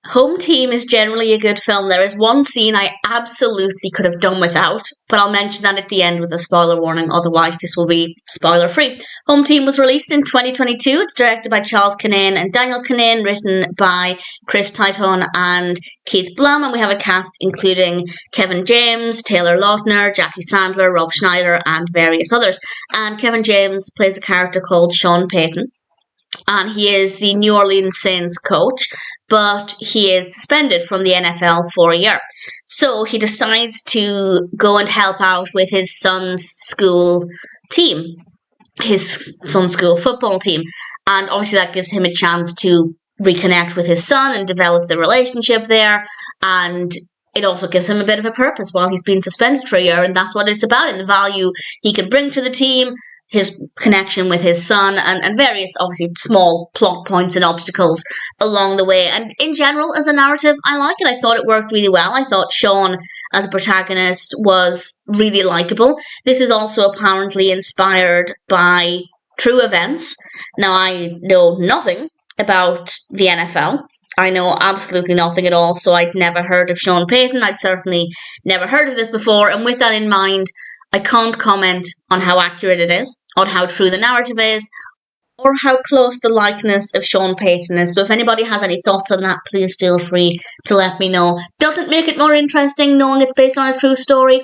Home Team is generally a good film. There is one scene I absolutely could have done without, but I'll mention that at the end with a spoiler warning, otherwise this will be spoiler-free. Home Team was released in 2022. It's directed by Charles Kinnane and Daniel Kinnane, written by Chris Tait and Tait Blum, and we have a cast including Kevin James, Taylor Lautner, Jackie Sandler, Rob Schneider, and various others. And Kevin James plays a character called Sean Payton, and he is the New Orleans Saints coach, but he is suspended from the NFL for a year. So he decides to go and help out with his son's school team, his son's school football team. And obviously that gives him a chance to reconnect with his son and develop the relationship there. And it also gives him a bit of a purpose while he's been suspended for a year. And that's what it's about, and the value he can bring to the team, his connection with his son, and various, obviously, small plot points and obstacles along the way. And in general, as a narrative, I like it. I thought it worked really well. I thought Sean, as a protagonist, was really likeable. This is also apparently inspired by true events. Now, I know nothing about the NFL. I know absolutely nothing at all, so I'd never heard of Sean Payton. I'd certainly never heard of this before, and with that in mind, I can't comment on how accurate it is, on how true the narrative is, or how close the likeness of Sean Payton is. So if anybody has any thoughts on that, please feel free to let me know. Does it make it more interesting knowing it's based on a true story?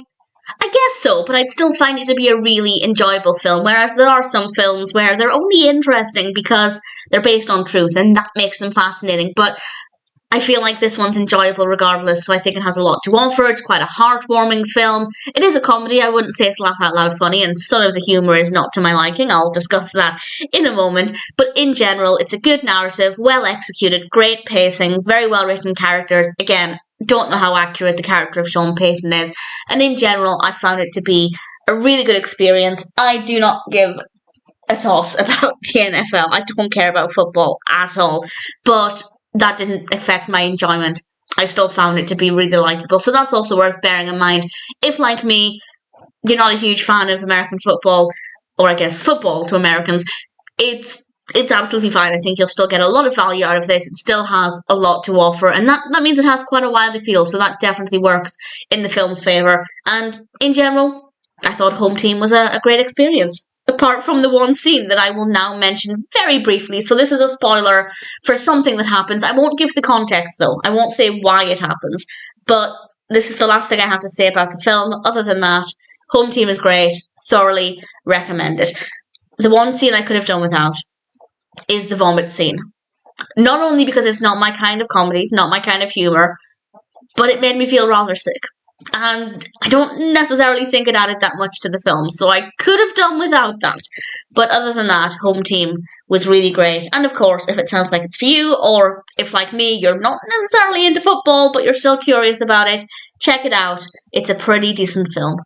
I guess so, but I'd still find it to be a really enjoyable film, whereas there are some films where they're only interesting because they're based on truth, and that makes them fascinating. But I feel like this one's enjoyable regardless, so I think it has a lot to offer. It's quite a heartwarming film. It is a comedy. I wouldn't say it's laugh out loud funny, and some of the humour is not to my liking. I'll discuss that in a moment. But in general, it's a good narrative, well executed, great pacing, very well written characters. Again, don't know how accurate the character of Sean Payton is. And in general, I found it to be a really good experience. I do not give a toss about the NFL. I don't care about football at all. But that didn't affect my enjoyment. I still found it to be really likeable. So that's also worth bearing in mind. If, like me, you're not a huge fan of American football, or I guess football to Americans, it's absolutely fine. I think you'll still get a lot of value out of this. It still has a lot to offer, and that means it has quite a wide appeal, so that definitely works in the film's favour. And in general, I thought Home Team was a great experience. Apart from the one scene that I will now mention very briefly. So this is a spoiler for something that happens. I won't give the context though. I won't say why it happens. But this is the last thing I have to say about the film. Other than that, Home Team is great. Thoroughly recommend it. The one scene I could have done without is the vomit scene. Not only because it's not my kind of comedy, not my kind of humour, but it made me feel rather sick. And I don't necessarily think it added that much to the film, so I could have done without that. But other than that, Home Team was really great. And of course, if it sounds like it's for you, or if, like me, you're not necessarily into football, but you're still curious about it, check it out. It's a pretty decent film.